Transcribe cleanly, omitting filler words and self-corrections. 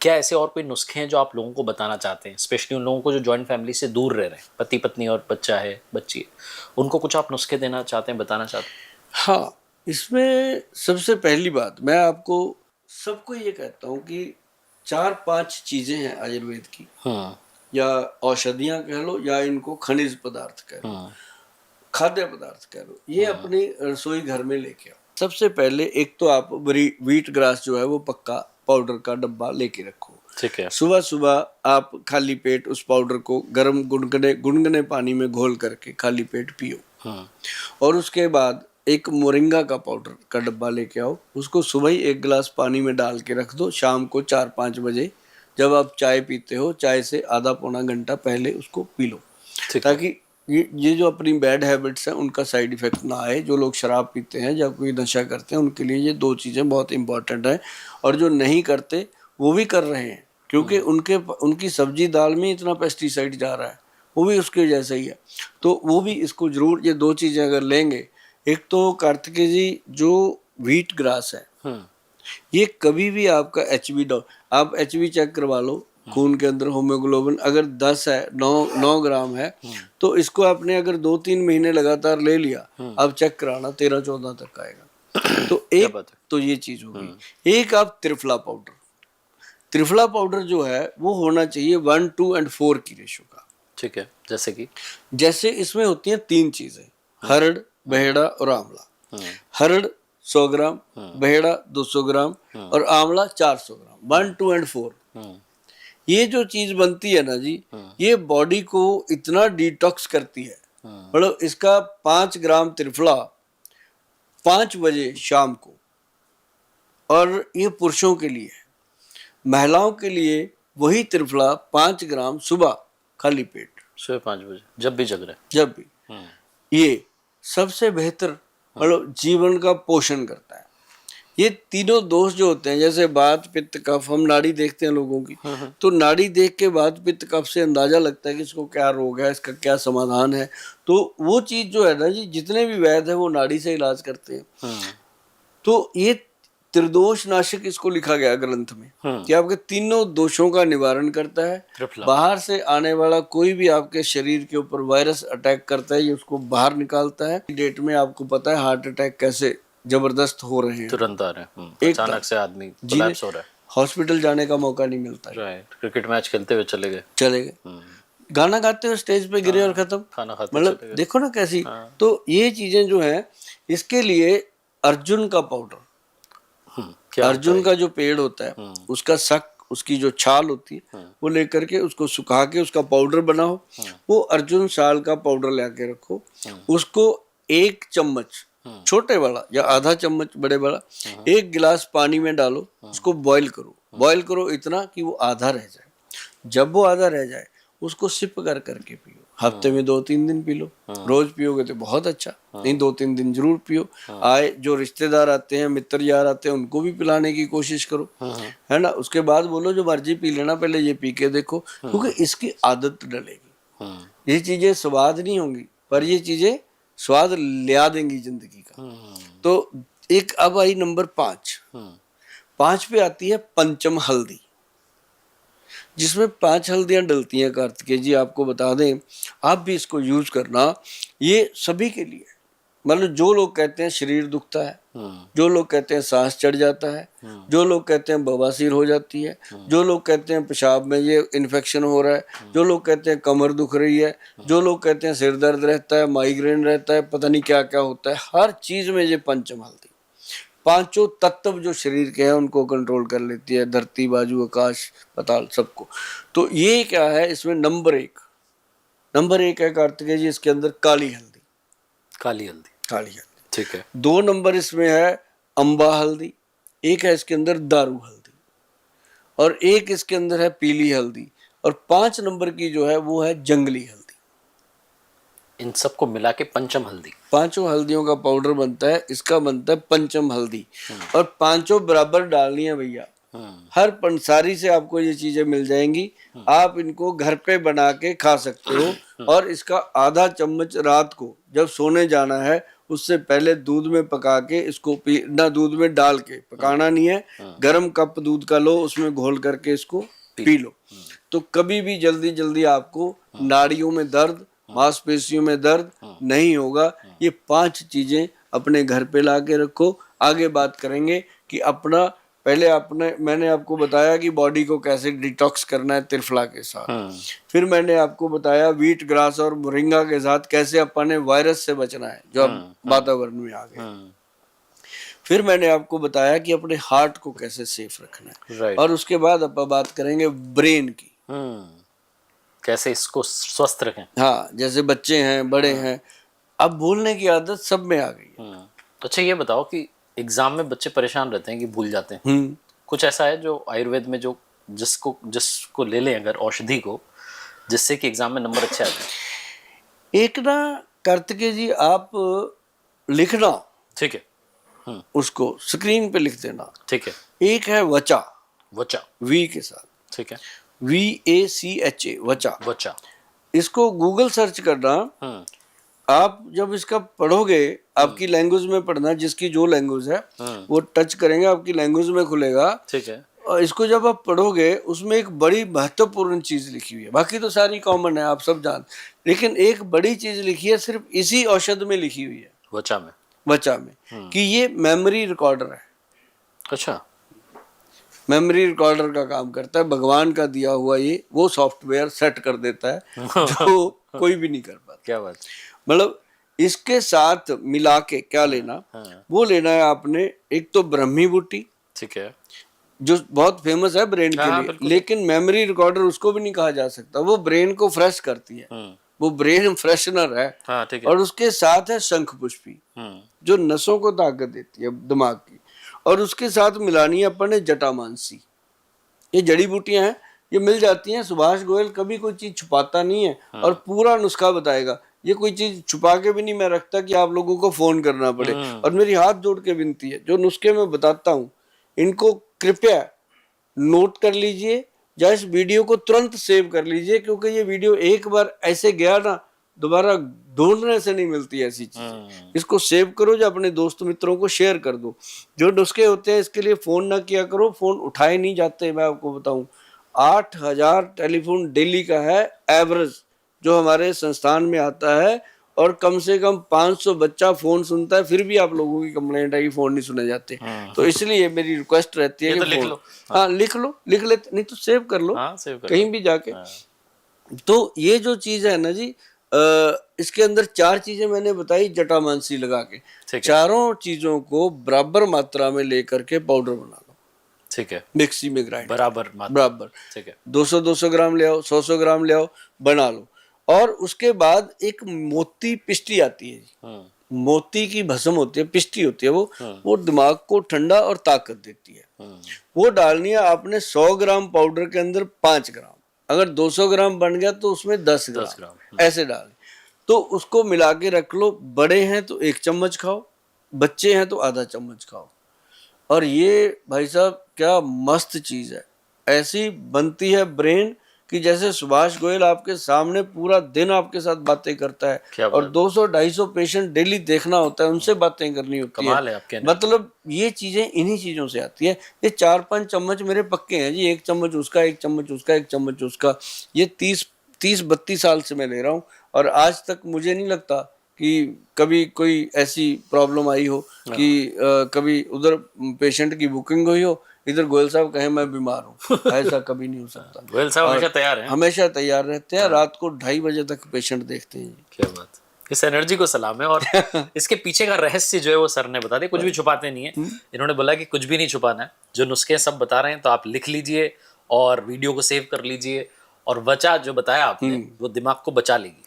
क्या ऐसे और कोई नुस्खे हैं जो आप लोगों को बताना चाहते हैं, स्पेशली उन लोगों को जो जॉइंट फैमिली से दूर रह रहे हैं, पति पत्नी और बच्चा है, बच्ची है, उनको कुछ आप नुस्खे देना चाहते हैं, बताना चाहते हैं? हाँ, इसमें सबसे पहली बात मैं आपको सबको ये कहता हूँ कि 4-5 चीजें हैं आयुर्वेद की, या औषधियां कह लो या इनको खनिज पदार्थ कह लो, खाद्य पदार्थ कह लो, ये अपनी रसोई घर में लेके आओ। सबसे पहले एक तो आप व्हीट ग्रास जो है वो पक्का पाउडर का डब्बा लेके रखो। ठीक है। सुबह सुबह आप खाली पेट उस पाउडर को गर्म गुनगुने पानी में घोल करके खाली पेट पियो। और उसके बाद एक मोरिंगा का पाउडर का डब्बा लेके आओ, उसको सुबह ही 1 गिलास पानी में डाल के रख दो। शाम को 4-5 बजे जब आप चाय पीते हो, चाय से आधा पौना घंटा पहले उसको पी लो, ताकि ये जो अपनी बैड हैबिट्स हैं उनका साइड इफेक्ट ना आए। जो लोग शराब पीते हैं या कोई नशा करते हैं उनके लिए ये 2 चीज़ें बहुत इंपॉर्टेंट हैं, और जो नहीं करते वो भी कर रहे हैं, क्योंकि उनकी सब्जी दाल में इतना पेस्टिसाइड जा रहा है, वो भी उसके जैसा ही है। तो वो भी इसको जरूर, ये 2 चीज़ें अगर लेंगे, एक तो कार्तिकेय जी जो व्हीट ग्रास है ये कभी भी आपका HB आप HB चेक करवा लो, खून के अंदर हीमोग्लोबिन अगर 10 है, 9 ग्राम है, तो इसको आपने अगर 2-3 महीने लगातार ले लिया, आप चेक कराना 13-14 तक आएगा। तो एक तो ये चीज होगी। एक आप त्रिफला पाउडर जो है वो होना चाहिए 1, 2 और 4 की रेशो का। ठीक है। जैसे इसमें होती हैं 3 चीजें, हरड़, बहेड़ा और आंवला। हरड़ 100 ग्राम, बहेड़ा 200 ग्राम और आंवला 400 ग्राम, 1, 2 और 4। ये जो चीज बनती है ना जी, ये बॉडी को इतना डिटॉक्स करती है। मतलब इसका 5 ग्राम त्रिफला 5 बजे शाम को, और ये पुरुषों के लिए है। महिलाओं के लिए वही त्रिफला 5 ग्राम सुबह खाली पेट, सुबह 5 बजे, जब भी जग रहे, जब भी। ये सबसे बेहतर मतलब जीवन का पोषण करता है। ये तीनों दोष जो होते हैं, जैसे वात पित्त कफ, हम नाड़ी देखते हैं लोगों की, तो नाड़ी देख के वात पित्त कफ से अंदाजा लगता है कि इसको क्या रोग है, इसका क्या समाधान है। तो वो चीज जो है ना जी, जितने भी वैद्य है वो नाड़ी से इलाज करते हैं। तो ये त्रिदोष नाशक इसको लिखा गया ग्रंथ में, कि आपके तीनों दोषों का निवारण करता है। बाहर से आने वाला कोई भी आपके शरीर के ऊपर वायरस अटैक करता है, ये उसको बाहर निकालता है। डेट में आपको पता है हार्ट अटैक कैसे जबरदस्त हो रहे हैं, तुरंत आ रहे हैं, अचानक से आदमी कोलैप्स हो रहा है, हॉस्पिटल जाने का मौका नहीं मिलता है। राइट, क्रिकेट मैच खेलते हुए चले गए, गाना गाते हुए स्टेज पे गिरे और खत्म, खाना खाते मतलब देखो ना कैसी। तो ये चीजें जो हैं, इसके लिए अर्जुन का पाउडर, अर्जुन का जो पेड़ होता है उसका सक, उसकी जो छाल होती है वो लेकर के उसको सुखा के उसका पाउडर बनाओ। वो अर्जुन साल का पाउडर लेके रखो, उसको 1 चम्मच छोटे वाला या आधा चम्मच बड़े वाला 1 गिलास पानी में डालो, उसको बॉईल करो इतना कि वो आधा रह जाए। जब वो आधा रह जाए उसको सिप कर करके पियो। हफ्ते में 2-3 दिन पी लो, रोज पियोगे तो बहुत अच्छा, नहीं 2-3 दिन जरूर पियो। आए जो रिश्तेदार आते हैं, मित्र यार आते हैं, उनको भी पिलाने की कोशिश करो, है ना। उसके बाद बोलो जो मर्जी पी लेना, पहले ये पी के देखो, क्योंकि इसकी आदत डलेगी। ये चीजें स्वाद नहीं होंगी, पर ये चीजें स्वाद लिया देंगी जिंदगी का। तो एक अब आई नंबर 5 पे आती है पंचम हल्दी, जिसमें 5 हल्दियां डलती हैं। कार्तिकेय जी आपको बता दें, आप भी इसको यूज करना। ये सभी के लिए, मतलब जो लोग कहते हैं शरीर दुखता है, जो लोग कहते हैं सांस चढ़ जाता है, जो लोग कहते हैं बवासीर हो जाती है, जो लोग कहते हैं पेशाब में ये इन्फेक्शन हो रहा है, जो लोग कहते हैं कमर दुख रही है, जो लोग कहते हैं सिर दर्द रहता है, माइग्रेन रहता है, पता नहीं क्या क्या होता है, हर चीज में ये पंचम हल्दी 5 तत्व जो शरीर के हैं उनको कंट्रोल कर लेती है, धरती बाजू आकाश पताल सबको। तो ये क्या है, इसमें नंबर एक है कार्तिकेय जी, इसके अंदर काली हल्दी, ठीक है। 2 नंबर इसमें है अम्बा हल्दी, एक है इसके अंदर दारू हल्दी, और एक इसके अंदर है पीली हल्दी, और 5 नंबर की जो है वो है जंगली हल्दी। इन सबको मिला के पंचम हल्दी, 5 हल्दियों का पाउडर बनता है, इसका बनता है पंचम हल्दी। और 5 बराबर डालनी है भैया। हर पंसारी से आपको ये चीजें मिल जाएंगी, आप इनको घर पे बना के खा सकते हो। और इसका आधा चम्मच रात को जब सोने जाना है उससे पहले दूध में पका के इसको पीना, दूध में डाल के पकाना नहीं है, गर्म कप दूध का लो, उसमें घोल करके इसको पी लो। तो कभी भी जल्दी जल्दी आपको नाड़ियों में दर्द, मांसपेशियों में दर्द नहीं होगा। ये 5 चीजें अपने घर पे ला के रखो। आगे बात करेंगे कि अपना, पहले मैंने आपको बताया कि बॉडी को कैसे डिटॉक्स करना है त्रिफला के साथ। फिर मैंने आपको बताया व्हीट ग्रास और मोरिंगा के साथ कैसे अपन ने वायरस से बचना है जो अब वातावरण में आ गए। फिर मैंने आपको बताया कि अपने हार्ट को कैसे सेफ रखना है। और उसके बाद अपन बात करेंगे ब्रेन की, कैसे इसको स्वस्थ रखें। हाँ, जैसे बच्चे हैं, बड़े हैं, अब भूलने की आदत सब में आ गई है। अच्छा ये बताओ कि एग्जाम में बच्चे परेशान रहते हैं कि भूल जाते हैं, कुछ ऐसा है जो आयुर्वेद में जो जिसको ले लें अगर औषधि को, जिससे कि एग्जाम में नंबर अच्छे आते हैं? एक ना कार्तिकेय जी, आप लिखना, ठीक है, उसको स्क्रीन पे लिख देना, ठीक है। एक है वचा, वचा, वी के साथ, ठीक है, VACHA, वचा। वचा, इसको गूगल सर्च करना। आप जब इसका पढ़ोगे, आपकी लैंग्वेज में पढ़ना, जिसकी जो लैंग्वेज है वो टच करेंगे, आपकी लैंग्वेज में खुलेगा, ठीक है। और इसको जब आप पढ़ोगे, उसमें एक बड़ी महत्वपूर्ण चीज लिखी हुई है। बाकी तो सारी कॉमन है, आप सब जान, लेकिन एक बड़ी चीज लिखी है, सिर्फ इसी औषध में लिखी हुई है, वचा में, वचा में, कि ये मेमोरी रिकॉर्डर है। अच्छा, मेमोरी रिकॉर्डर का काम करता है, भगवान का दिया हुआ ये वो सॉफ्टवेयर सेट कर देता है जो कोई भी नहीं कर पाता। क्या बात। मतलब इसके साथ मिला के क्या लेना, वो लेना है आपने, एक तो ब्रह्मी बूटी, ठीक है, जो बहुत फेमस है ब्रेन के लिए, लेकिन मेमोरी रिकॉर्डर उसको भी नहीं कहा जा सकता, वो ब्रेन को फ्रेश करती है, वो ब्रेन फ्रेशनर है। ठीक है। और उसके साथ है शंख पुष्पी, जो नसों को ताकत देती है दिमाग की। और उसके साथ मिलानी है अपन ने जटामानसी। ये जड़ी बूटियां हैं, ये मिल जाती हैं। सुभाष गोयल कभी कोई चीज छुपाता नहीं है, और पूरा नुस्खा बताएगा। ये कोई चीज छुपा के भी नहीं मैं रखता कि आप लोगों को फोन करना पड़े। और मेरी हाथ जोड़ के विनती है, जो नुस्खे मैं बताता हूँ, इनको कृपया नोट कर लीजिए, या इस वीडियो को तुरंत सेव कर लीजिए, क्योंकि ये वीडियो एक बार ऐसे गया ना, दोबारा ढूंढने से नहीं मिलती ऐसी चीजें। इसको सेव करो, जो अपने दोस्त मित्रों को शेयर कर दो। जो नुस्खे होते हैं इसके लिए फोन ना किया करो, फोन उठाए नहीं जाते। मैं आपको बताऊं, 8000 टेलीफोन डेली का है एवरेज जो हमारे संस्थान में आता है, और कम से कम 500 बच्चा फोन सुनता है, फिर भी आप लोगों की कंप्लेंट है कि फोन नहीं सुने जाते। तो इसलिए मेरी रिक्वेस्ट रहती है कि लिख लो। हाँ, लिख लो, लिख लेते, नहीं तो सेव कर लो, कहीं भी जाके। तो ये जो चीज है ना जी, इसके अंदर 4 चीजें मैंने बताई जटामानसी लगा के। चारों चीजों को बराबर मात्रा में लेकर के पाउडर बना लो, ठीक है, मिक्सी में ग्राइंड बराबर, ठीक है। 200-200 ग्राम ले आओ, 100-100 ग्राम ले आओ, बना लो। और उसके बाद एक मोती पिष्टी आती है जी, मोती की भस्म होती है, पिष्टी होती है, वो दिमाग को ठंडा और ताकत देती है। वो डालनी है आपने 100 ग्राम पाउडर के अंदर 5 ग्राम। अगर 200 ग्राम बन गया तो उसमें 10 ग्राम ऐसे डालें। तो उसको मिला के रख लो। बड़े हैं तो 1 चम्मच खाओ, बच्चे हैं तो आधा चम्मच खाओ। और ये भाई साहब क्या मस्त चीज है, ऐसी बनती है ब्रेन कि जैसे सुभाष गोयल आपके सामने पूरा दिन आपके साथ बातें करता है। और 200-250 पेशेंट डेली देखना होता है, उनसे बातें करनी होती है। मतलब ये चीजें इन्हीं चीजों से आती है। ये 4-5 चम्मच मेरे पक्के हैं जी, 1 चम्मच उसका, 1 चम्मच उसका, 1 चम्मच उसका। ये 30-32 साल से मैं ले रहा हूँ, और आज तक मुझे नहीं लगता कि कभी कोई ऐसी प्रॉब्लम आई हो कि कभी उधर पेशेंट की बुकिंग हुई हो, इधर गोयल साहब कहे मैं बीमार हूँ। ऐसा कभी नहीं हो सकता। गोयल साहब हमेशा तैयार हैं, हमेशा तैयार रहते हैं। रात को 2:30 बजे तक पेशेंट देखते हैं। क्या बात, इस एनर्जी को सलाम है। और इसके पीछे का रहस्य जो है वो सर ने बता दिया, कुछ भी छुपाते नहीं है। इन्होंने बोला कि कुछ भी नहीं छुपाना है, जो नुस्खे सब बता रहे हैं तो आप लिख लीजिए और वीडियो को सेव कर लीजिए। और वचा जो बताया आपने वो दिमाग को बचा लेगी,